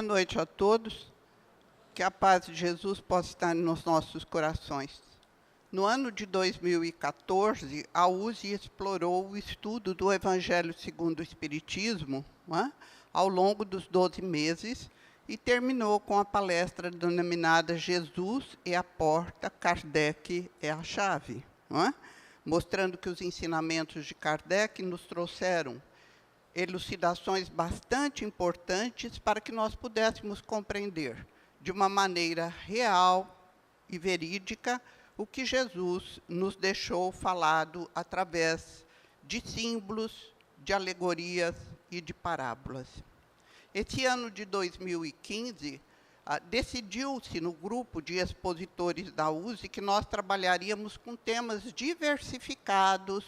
Boa noite a todos. Que a paz de Jesus possa estar nos nossos corações. No ano de 2014, a USE explorou o estudo do Evangelho segundo o Espiritismo, ao longo dos 12 meses, e terminou com a palestra denominada Jesus é a porta, Kardec é a chave, mostrando que os ensinamentos de Kardec nos trouxeram elucidações bastante importantes para que nós pudéssemos compreender de uma maneira real e verídica o que Jesus nos deixou falado através de símbolos, de alegorias e de parábolas. Esse ano de 2015, decidiu-se no grupo de expositores da USE que nós trabalharíamos com temas diversificados,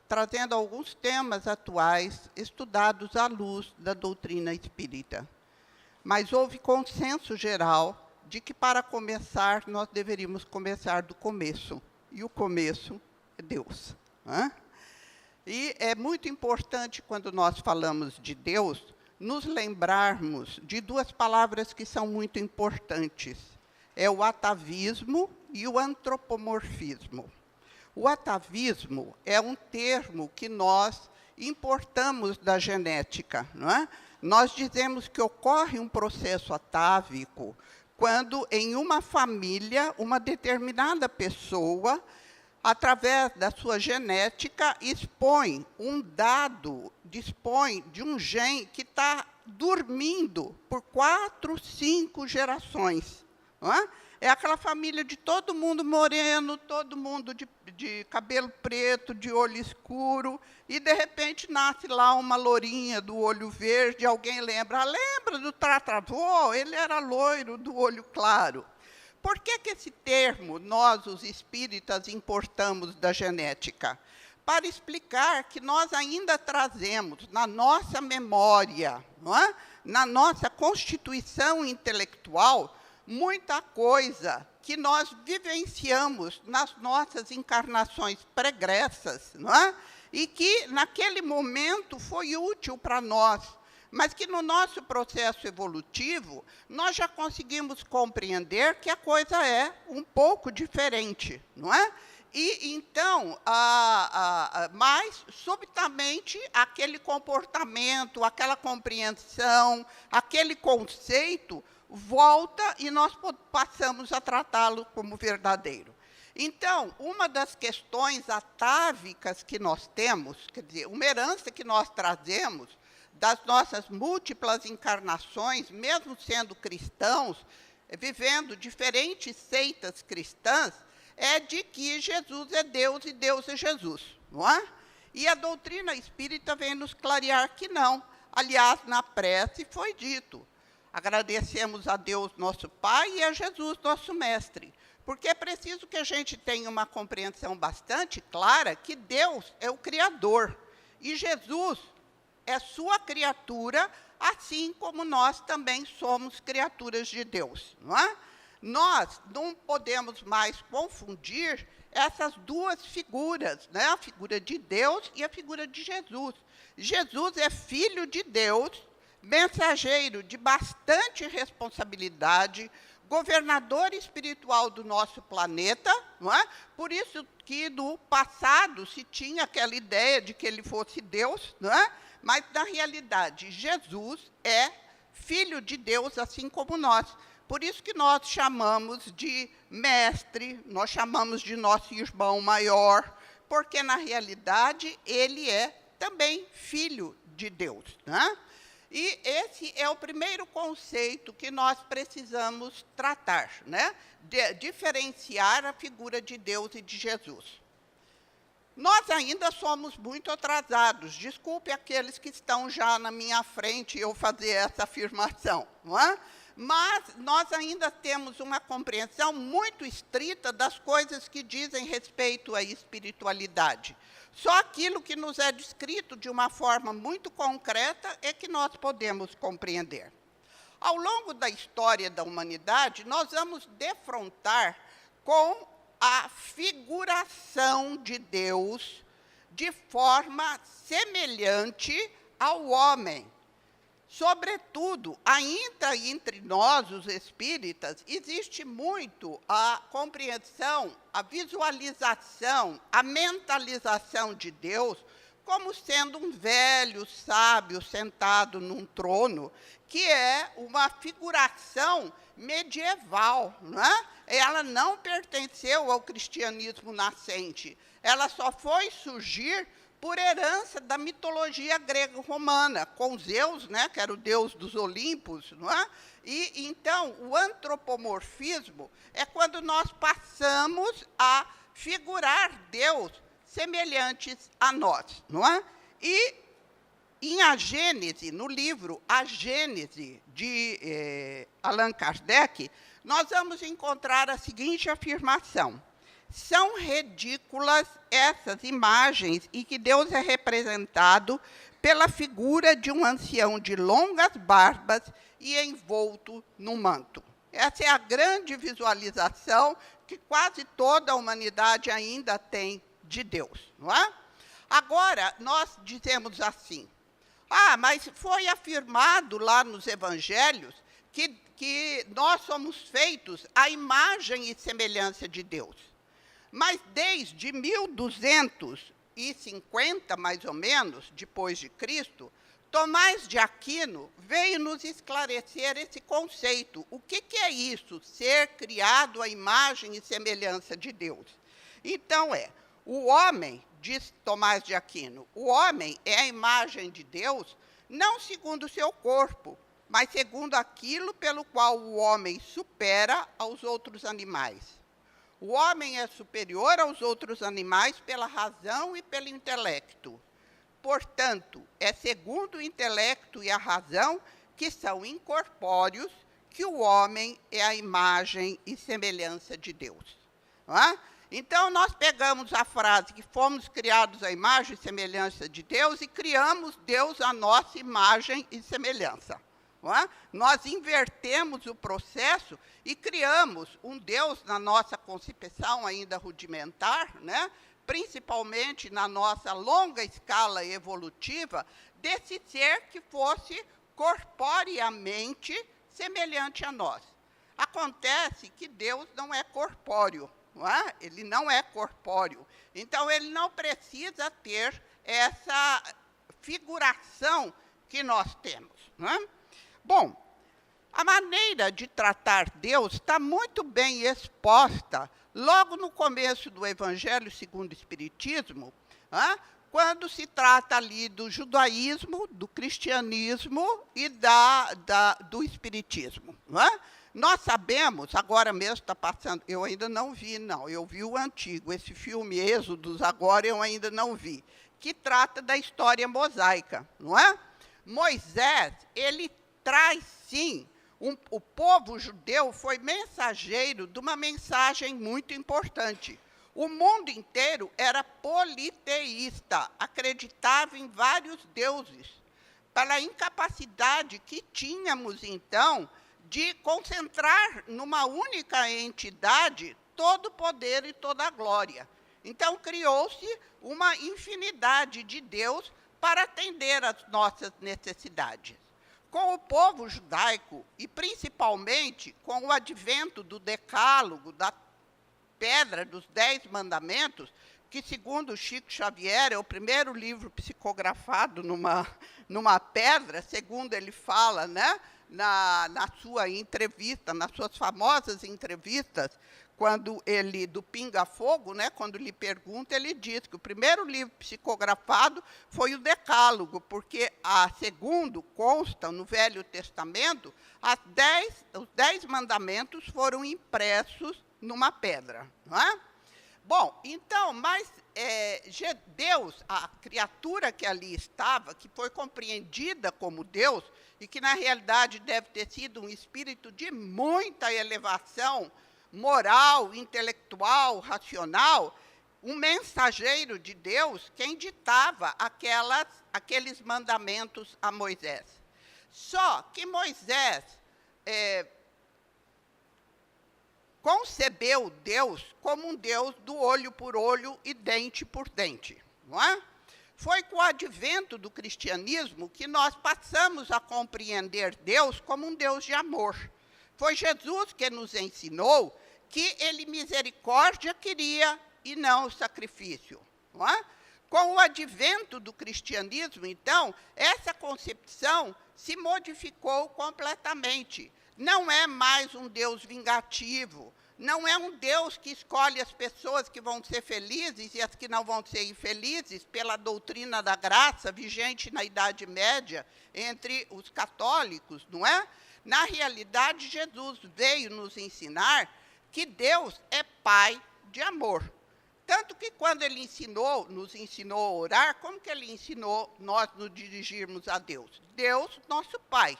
trazendo alguns temas atuais estudados à luz da doutrina espírita. Mas houve consenso geral de que, para começar, nós deveríamos começar do começo. E o começo é Deus. E é muito importante, quando nós falamos de Deus, nos lembrarmos de duas palavras que são muito importantes. É o atavismo e o antropomorfismo. O atavismo é um termo que nós importamos da genética, não é? Nós dizemos que ocorre um processo atávico quando, em uma família, uma determinada pessoa, através da sua genética, dispõe de um gene que está dormindo por 4, 5 gerações. Não é? É aquela família de todo mundo moreno, todo mundo de cabelo preto, de olho escuro, e, de repente, nasce lá uma lourinha do olho verde, alguém lembra do tataravô? Ele era loiro, do olho claro. Por que esse termo nós, os espíritas, importamos da genética? Para explicar que nós ainda trazemos na nossa memória, na nossa constituição intelectual, muita coisa que nós vivenciamos nas nossas encarnações pregressas, e que, naquele momento, foi útil para nós, mas que, no nosso processo evolutivo, nós já conseguimos compreender que a coisa é um pouco diferente, não é? E, então, mas, subitamente, aquele comportamento, aquela compreensão, aquele conceito volta e nós passamos a tratá-lo como verdadeiro. Então, uma das questões atávicas que nós temos, quer dizer, uma herança que nós trazemos das nossas múltiplas encarnações, mesmo sendo cristãos, vivendo diferentes seitas cristãs, é de que Jesus é Deus e Deus é Jesus, não é? E a doutrina espírita vem nos clarear que não. Aliás, na prece foi dito: agradecemos a Deus, nosso Pai, e a Jesus, nosso Mestre. Porque é preciso que a gente tenha uma compreensão bastante clara que Deus é o Criador. E Jesus é sua criatura, assim como nós também somos criaturas de Deus. Não é? Nós não podemos mais confundir essas duas figuras, né? A figura de Deus e a figura de Jesus. Jesus é filho de Deus, mensageiro de bastante responsabilidade, governador espiritual do nosso planeta, não é? Por isso que no passado se tinha aquela ideia de que ele fosse Deus, não é? Mas, na realidade, Jesus é filho de Deus, assim como nós. Por isso que nós chamamos de mestre, nós chamamos de nosso irmão maior, porque, na realidade, ele é também filho de Deus, né? E esse é o primeiro conceito que nós precisamos tratar, né? Diferenciar a figura de Deus e de Jesus. Nós ainda somos muito atrasados. Desculpe aqueles que estão já na minha frente eu fazer essa afirmação, não é? Mas nós ainda temos uma compreensão muito estrita das coisas que dizem respeito à espiritualidade. Só aquilo que nos é descrito de uma forma muito concreta é que nós podemos compreender. Ao longo da história da humanidade, nós vamos defrontar com a figuração de Deus de forma semelhante ao homem. Sobretudo, ainda entre nós, os espíritas, existe muito a compreensão, a visualização, a mentalização de Deus como sendo um velho sábio sentado num trono, que é uma figuração medieval, não é? Ela não pertenceu ao cristianismo nascente, ela só foi surgir por herança da mitologia grego-romana, com Zeus, né, que era o deus dos Olimpos, não é? E então o antropomorfismo é quando nós passamos a figurar Deus semelhantes a nós, não é? E em A Gênese, no livro A Gênese de Allan Kardec, nós vamos encontrar a seguinte afirmação: são ridículas essas imagens em que Deus é representado pela figura de um ancião de longas barbas e envolto no manto. Essa é a grande visualização que quase toda a humanidade ainda tem de Deus, não é? Agora, nós dizemos assim: mas foi afirmado lá nos evangelhos que nós somos feitos à imagem e semelhança de Deus. Mas desde 1250, mais ou menos, depois de Cristo, Tomás de Aquino veio nos esclarecer esse conceito. O que é isso, ser criado à imagem e semelhança de Deus? Então o homem, diz Tomás de Aquino, o homem é a imagem de Deus, não segundo o seu corpo, mas segundo aquilo pelo qual o homem supera aos outros animais. O homem é superior aos outros animais pela razão e pelo intelecto. Portanto, é segundo o intelecto e a razão, que são incorpóreos, que o homem é a imagem e semelhança de Deus. Não é? Então, nós pegamos a frase que fomos criados à imagem e semelhança de Deus e criamos Deus à nossa imagem e semelhança. Não é? Nós invertemos o processo e criamos um Deus na nossa concepção ainda rudimentar, né? Principalmente na nossa longa escala evolutiva, desse ser que fosse corporeamente semelhante a nós. Acontece que Deus não é corpóreo. Não é? Ele não é corpóreo. Então, ele não precisa ter essa figuração que nós temos. Não é? Bom, a maneira de tratar Deus está muito bem exposta logo no começo do Evangelho segundo o Espiritismo, quando se trata ali do judaísmo, do cristianismo e do espiritismo. Não é? Nós sabemos, agora mesmo está passando, eu ainda não vi, não, eu vi o antigo, esse filme Êxodos, agora eu ainda não vi, que trata da história mosaica, não é? Moisés, ele traz, sim, o povo judeu foi mensageiro de uma mensagem muito importante. O mundo inteiro era politeísta, acreditava em vários deuses, pela incapacidade que tínhamos, então, de concentrar numa única entidade todo o poder e toda a glória. Então, criou-se uma infinidade de Deus para atender às nossas necessidades. Com o povo judaico, e principalmente com o advento do Decálogo, da Pedra dos 10 Mandamentos, que, segundo Chico Xavier, é o primeiro livro psicografado numa pedra, segundo ele fala, né? Na sua entrevista, nas suas famosas entrevistas, quando ele, do Pinga Fogo, né, quando lhe pergunta, ele diz que o primeiro livro psicografado foi o Decálogo, porque, segundo consta no Velho Testamento, os 10 mandamentos foram impressos numa pedra. Não é? Bom, então, mas Deus, a criatura que ali estava, que foi compreendida como Deus, e que, na realidade, deve ter sido um espírito de muita elevação moral, intelectual, racional, um mensageiro de Deus, quem ditava aqueles mandamentos a Moisés. Só que Moisés concebeu Deus como um Deus do olho por olho e dente por dente. Não é? Foi com o advento do cristianismo que nós passamos a compreender Deus como um Deus de amor. Foi Jesus que nos ensinou que ele misericórdia queria e não o sacrifício. Não é? Com o advento do cristianismo, então, essa concepção se modificou completamente. Não é mais um Deus vingativo, não é um Deus que escolhe as pessoas que vão ser felizes e as que não vão ser infelizes pela doutrina da graça vigente na Idade Média entre os católicos, não é? Na realidade, Jesus veio nos ensinar que Deus é Pai de amor. Tanto que quando ele nos ensinou a orar, como que ele ensinou nós nos dirigirmos a Deus? Deus, nosso Pai.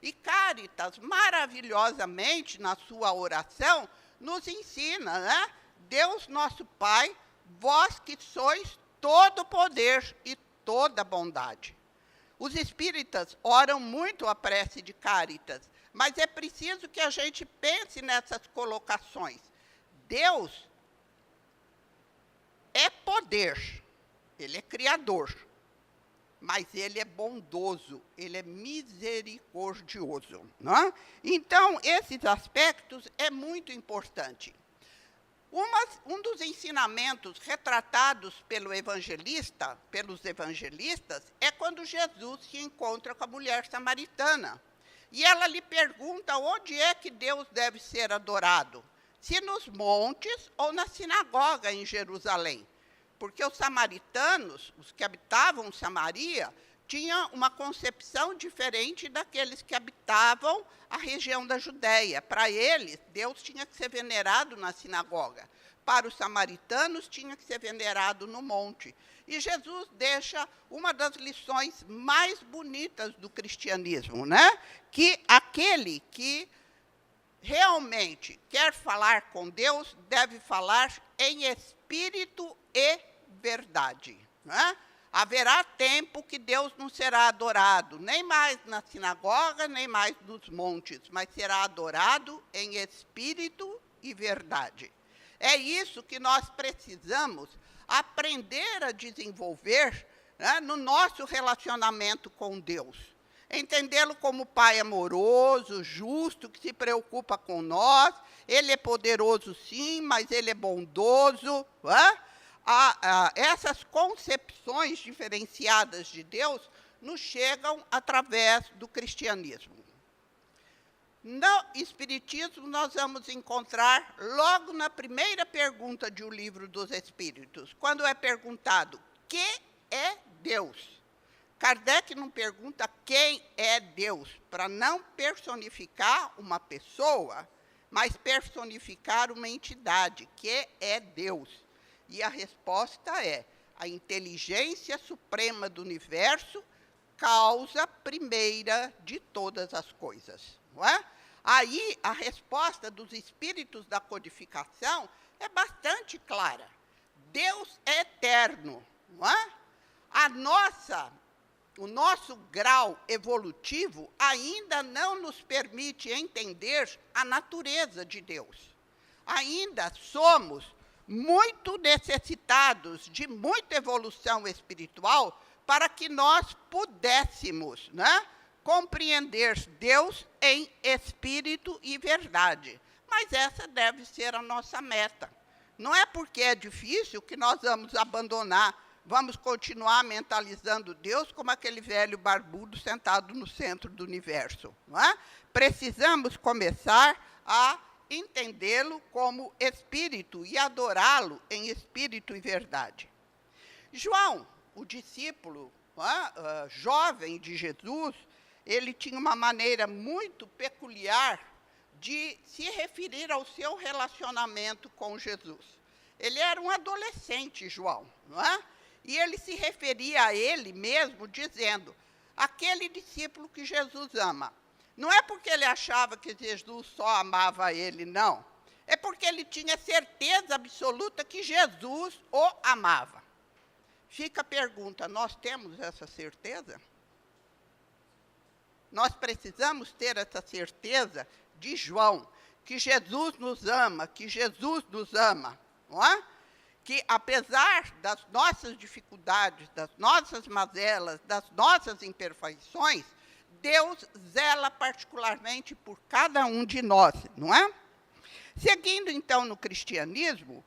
E Cáritas, maravilhosamente, na sua oração, nos ensina, né? Deus, nosso Pai, vós que sois todo poder e toda bondade. Os espíritas oram muito a prece de Cáritas, mas é preciso que a gente pense nessas colocações. Deus é poder, ele é criador, mas ele é bondoso, ele é misericordioso. Não é? Então, esses aspectos é muito importante. Um dos ensinamentos retratados pelos evangelistas, é quando Jesus se encontra com a mulher samaritana. E ela lhe pergunta onde é que Deus deve ser adorado, se nos montes ou na sinagoga em Jerusalém. Porque os samaritanos, os que habitavam Samaria, tinham uma concepção diferente daqueles que habitavam a região da Judéia. Para eles, Deus tinha que ser venerado na sinagoga. Para os samaritanos, tinha que ser venerado no monte. E Jesus deixa uma das lições mais bonitas do cristianismo, né? Que aquele que realmente quer falar com Deus deve falar em espírito e verdade. Né? Haverá tempo que Deus não será adorado, nem mais na sinagoga, nem mais nos montes, mas será adorado em espírito e verdade. É isso que nós precisamos aprender a desenvolver, né, no nosso relacionamento com Deus. Entendê-lo como Pai amoroso, justo, que se preocupa com nós. Ele é poderoso, sim, mas ele é bondoso. Né? Essas concepções diferenciadas de Deus nos chegam através do cristianismo. No Espiritismo, nós vamos encontrar, logo na primeira pergunta de O Livro dos Espíritos, quando é perguntado, que é Deus? Kardec não pergunta quem é Deus, para não personificar uma pessoa, mas personificar uma entidade, que é Deus. E a resposta é, a inteligência suprema do universo, causa primeira de todas as coisas. Não é? Aí, a resposta dos espíritos da codificação é bastante clara. Deus é eterno. Não é? O nosso grau evolutivo ainda não nos permite entender a natureza de Deus. Ainda somos muito necessitados de muita evolução espiritual para que nós pudéssemos, né, compreender Deus em espírito e verdade. Mas essa deve ser a nossa meta. Não é porque é difícil que nós vamos abandonar, vamos continuar mentalizando Deus como aquele velho barbudo sentado no centro do universo. Não é? Precisamos começar a entendê-lo como espírito e adorá-lo em espírito e verdade. João, o discípulo jovem de Jesus, ele tinha uma maneira muito peculiar de se referir ao seu relacionamento com Jesus. Ele era um adolescente, João, não é? E ele se referia a ele mesmo dizendo, aquele discípulo que Jesus ama. Não é porque ele achava que Jesus só amava ele, não. É porque ele tinha certeza absoluta que Jesus o amava. Fica a pergunta, nós temos essa certeza? Nós precisamos ter essa certeza de João, que Jesus nos ama, não é? que, apesar das nossas dificuldades, das nossas mazelas, das nossas imperfeições, Deus zela particularmente por cada um de nós, não é? Seguindo, então, no cristianismo,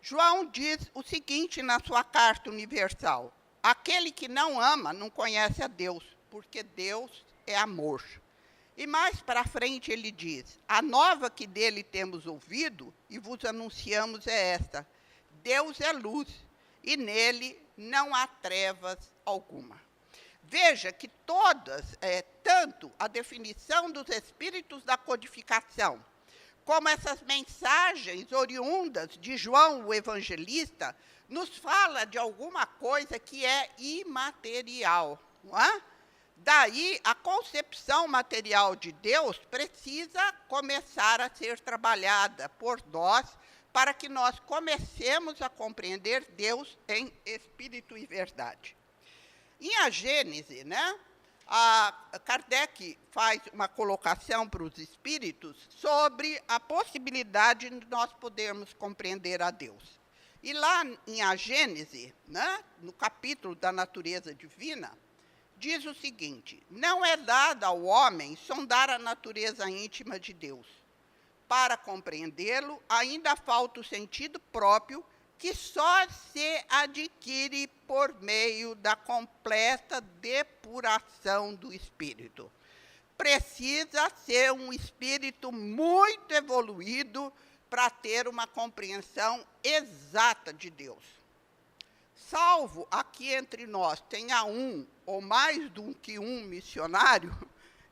João diz o seguinte na sua carta universal: aquele que não ama não conhece a Deus, porque Deus é amor. E mais para frente ele diz: a nova que dele temos ouvido e vos anunciamos é esta: Deus é luz, e nele não há trevas alguma. Veja que tanto a definição dos espíritos da codificação, como essas mensagens oriundas de João, o evangelista, nos fala de alguma coisa que é imaterial, não é? Daí, a concepção material de Deus precisa começar a ser trabalhada por nós, para que nós comecemos a compreender Deus em espírito e verdade. Em A Gênese, né, Kardec faz uma colocação para os espíritos sobre a possibilidade de nós podermos compreender a Deus. E lá em A Gênese, né, no capítulo da natureza divina, diz o seguinte: não é dado ao homem sondar a natureza íntima de Deus. Para compreendê-lo, ainda falta o sentido próprio, que só se adquire por meio da completa depuração do espírito. Precisa ser um espírito muito evoluído para ter uma compreensão exata de Deus. Salvo aqui entre nós tenha um ou mais do que um missionário,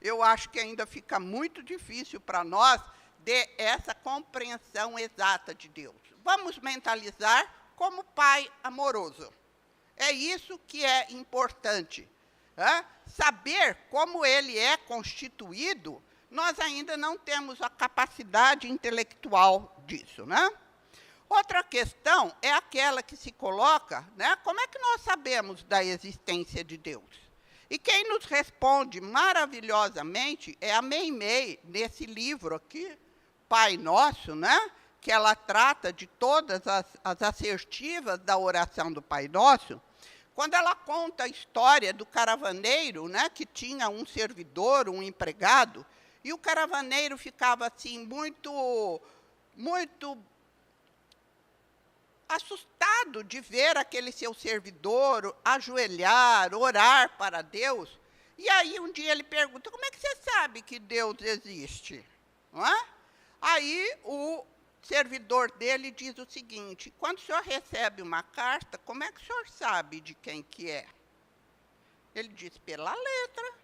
eu acho que ainda fica muito difícil para nós ter essa compreensão exata de Deus. Vamos mentalizar como Pai amoroso. É isso que é importante. Saber como ele é constituído, nós ainda não temos a capacidade intelectual disso, né? Outra questão é aquela que se coloca, né? Como é que nós sabemos da existência de Deus? E quem nos responde maravilhosamente é a Meimei, nesse livro aqui, Pai Nosso, né? Que ela trata de todas as assertivas da oração do Pai Nosso. Quando ela conta a história do caravaneiro, né? Que tinha um servidor, um empregado, e o caravaneiro ficava assim muito assustado de ver aquele seu servidor ajoelhar, orar para Deus. E aí um dia ele pergunta: como é que você sabe que Deus existe? Não é? Aí o servidor dele diz o seguinte: quando o senhor recebe uma carta, como é que o senhor sabe de quem que é? Ele diz: pela letra.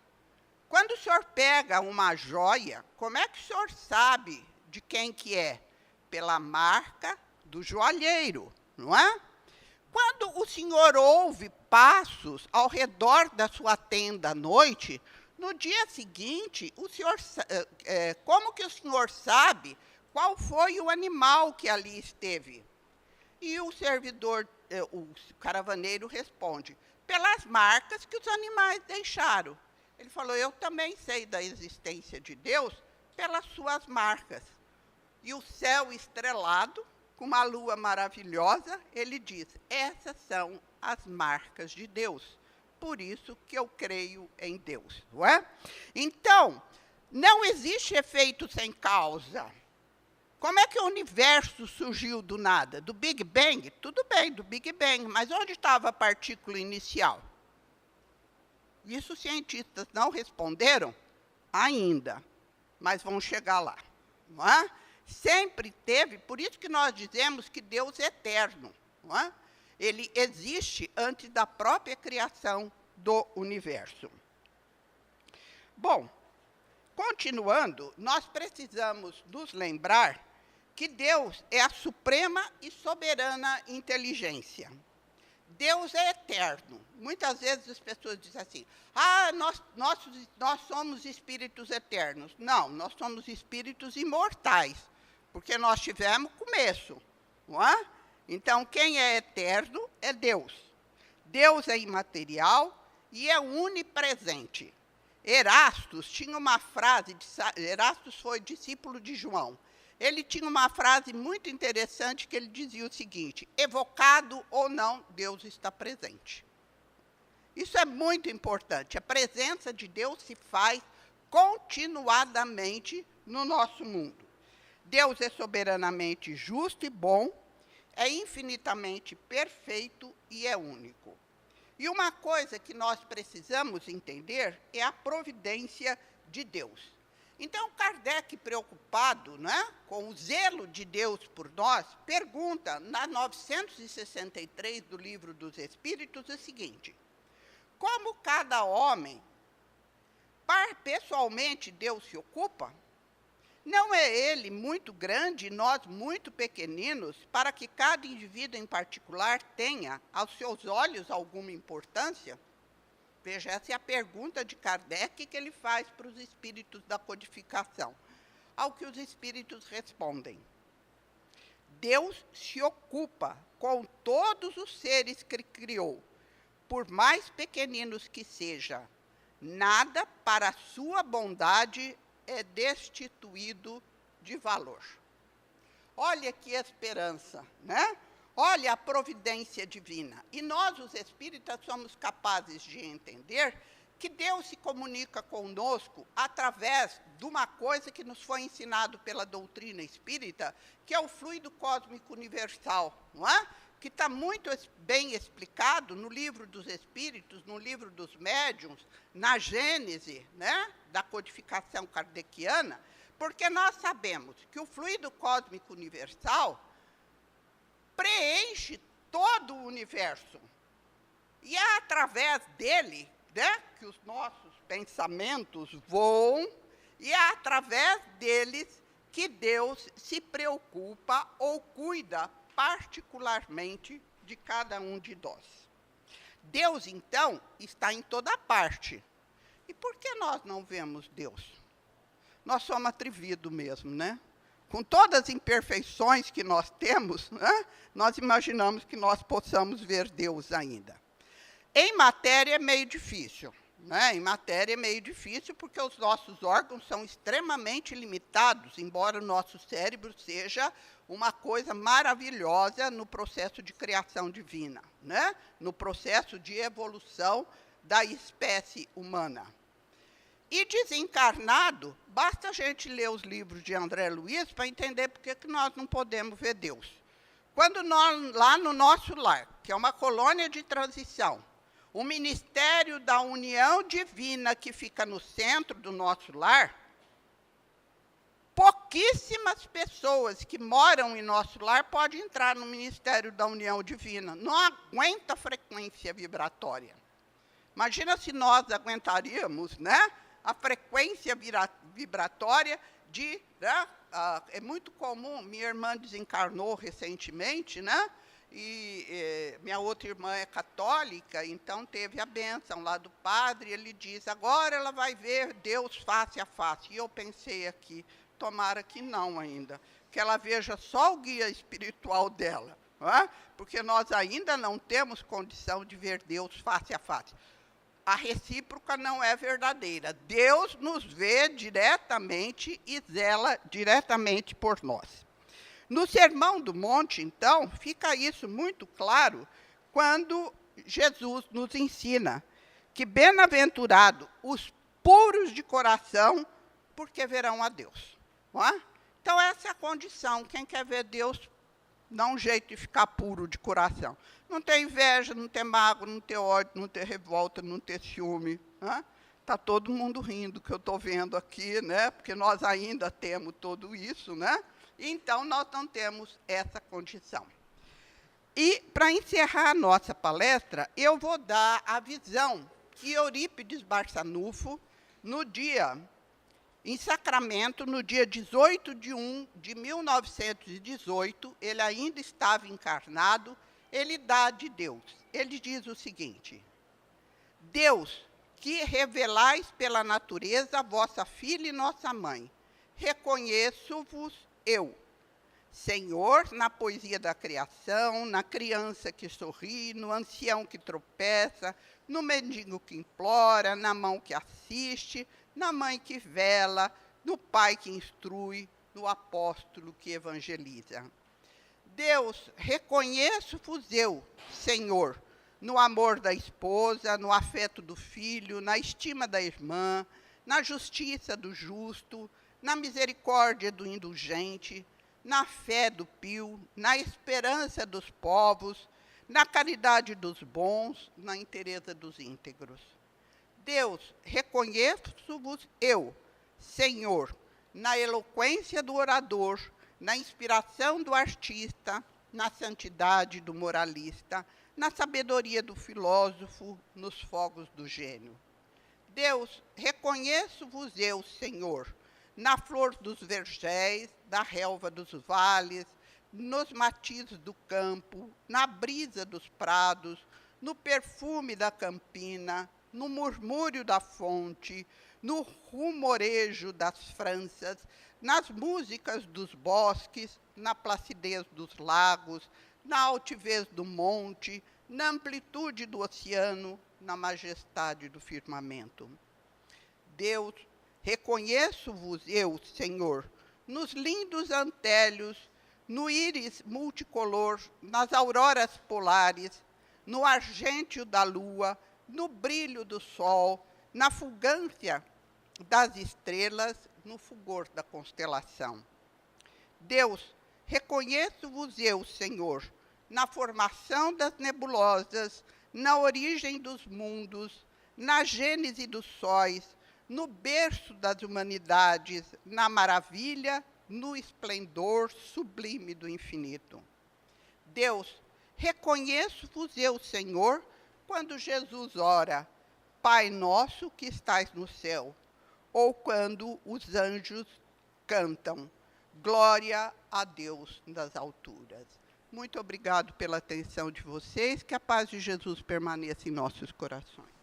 Quando o senhor pega uma joia, como é que o senhor sabe de quem que é? Pela marca do joalheiro, não é? Quando o senhor ouve passos ao redor da sua tenda à noite, no dia seguinte, o senhor, como que o senhor sabe qual foi o animal que ali esteve? E o servidor, o caravaneiro responde: pelas marcas que os animais deixaram. Ele falou: eu também sei da existência de Deus pelas suas marcas. E o céu estrelado, com uma lua maravilhosa, ele diz: essas são as marcas de Deus. Por isso que eu creio em Deus, não é? Então, não existe efeito sem causa. Como é que o universo surgiu do nada? Do Big Bang? Tudo bem, do Big Bang, mas onde estava a partícula inicial? Isso os cientistas não responderam ainda, mas vão chegar lá, não é? Sempre teve, por isso que nós dizemos que Deus é eterno, não é? Ele existe antes da própria criação do universo. Bom, continuando, nós precisamos nos lembrar que Deus é a suprema e soberana inteligência. Deus é eterno. Muitas vezes as pessoas dizem assim: nós somos espíritos eternos. Não, nós somos espíritos imortais, porque nós tivemos começo, não é? Então, quem é eterno é Deus. Deus é imaterial e é onipresente. Erastus tinha uma frase, Erastus foi discípulo de João. ele tinha uma frase muito interessante que ele dizia o seguinte: evocado ou não, Deus está presente. Isso é muito importante. A presença de Deus se faz continuadamente no nosso mundo. Deus é soberanamente justo e bom, é infinitamente perfeito e é único. E uma coisa que nós precisamos entender é a providência de Deus. Então, Kardec, preocupado, né, com o zelo de Deus por nós, pergunta, na 963 do Livro dos Espíritos, o seguinte: como cada homem, pessoalmente, Deus se ocupa? Não é ele muito grande e nós muito pequeninos para que cada indivíduo em particular tenha, aos seus olhos, alguma importância? Veja, essa é a pergunta de Kardec que ele faz para os espíritos da codificação. Ao que os espíritos respondem: Deus se ocupa com todos os seres que criou, por mais pequeninos que seja. Nada para a sua bondade é destituído de valor. Olha que esperança, né? Olha a providência divina. E nós, os espíritas, somos capazes de entender que Deus se comunica conosco através de uma coisa que nos foi ensinado pela doutrina espírita, que é o fluido cósmico universal, não é? Que está muito bem explicado no Livro dos Espíritos, no Livro dos Médiuns, na Gênese, né, da codificação kardeciana, porque nós sabemos que o fluido cósmico universal preenche todo o universo. E é através dele, né, que os nossos pensamentos voam, e é através deles que Deus se preocupa ou cuida particularmente de cada um de nós. Deus, então, está em toda parte. E por que nós não vemos Deus? Nós somos atrevidos mesmo, né? Com todas as imperfeições que nós temos, né, nós imaginamos que nós possamos ver Deus ainda. Em matéria é meio difícil. Em matéria é meio difícil porque os nossos órgãos são extremamente limitados, embora o nosso cérebro seja uma coisa maravilhosa no processo de criação divina, né? No processo de evolução da espécie humana. E desencarnado, basta a gente ler os livros de André Luiz para entender por que nós não podemos ver Deus. Quando nós, lá no nosso lar, que é uma colônia de transição, o Ministério da União Divina que fica no centro do nosso lar, pouquíssimas pessoas que moram em nosso lar podem entrar no Ministério da União Divina. Não aguenta a frequência vibratória. Imagina se nós aguentaríamos, né, a frequência vibratória de... Né, é muito comum, minha irmã desencarnou recentemente, né? E minha outra irmã é católica, então teve a bênção lá do padre, ele diz, agora ela vai ver Deus face a face. E eu pensei aqui, tomara que não ainda, que ela veja só o guia espiritual dela, não é? Porque nós ainda não temos condição de ver Deus face a face. A recíproca não é verdadeira. Deus nos vê diretamente e zela diretamente por nós. No Sermão do Monte, então, fica isso muito claro quando Jesus nos ensina que bem-aventurado os puros de coração, porque verão a Deus. Não é? Então, essa é a condição. Quem quer ver Deus, dá um jeito de ficar puro de coração. Não ter inveja, não ter mágoa, não ter ódio, não ter revolta, não ter ciúme. Está todo mundo rindo, que eu estou vendo aqui, né? Porque nós ainda temos tudo isso, né? Então, nós não temos essa condição. E, para encerrar a nossa palestra, eu vou dar a visão que Eurípides Barçanufo, em Sacramento, no dia 18 de 1 de 1918, ele ainda estava encarnado, ele dá de Deus. Ele diz o seguinte: Deus, que revelais pela natureza vossa filha e nossa mãe, reconheço-vos eu, Senhor, na poesia da criação, na criança que sorri, no ancião que tropeça, no mendigo que implora, na mão que assiste, na mãe que vela, no pai que instrui, no apóstolo que evangeliza. Deus, reconheço-vos eu, Senhor, no amor da esposa, no afeto do filho, na estima da irmã, na justiça do justo, na misericórdia do indulgente, na fé do pio, na esperança dos povos, na caridade dos bons, na inteireza dos íntegros. Deus, reconheço-vos eu, Senhor, na eloquência do orador, na inspiração do artista, na santidade do moralista, na sabedoria do filósofo, nos fogos do gênio. Deus, reconheço-vos eu, Senhor, na flor dos vergéis, da relva dos vales, nos matizes do campo, na brisa dos prados, no perfume da campina, no murmúrio da fonte, no rumorejo das franças, nas músicas dos bosques, na placidez dos lagos, na altivez do monte, na amplitude do oceano, na majestade do firmamento. Deus, reconheço-vos eu, Senhor, nos lindos antélios, no íris multicolor, nas auroras polares, no argêntio da lua, no brilho do sol, na fulgância das estrelas, no fulgor da constelação. Deus, reconheço-vos eu, Senhor, na formação das nebulosas, na origem dos mundos, na gênese dos sóis, no berço das humanidades, na maravilha, no esplendor sublime do infinito. Deus, reconheço-vos eu, Senhor, quando Jesus ora, Pai nosso que estais no céu, ou quando os anjos cantam, glória a Deus nas alturas. Muito obrigado pela atenção de vocês, que a paz de Jesus permaneça em nossos corações.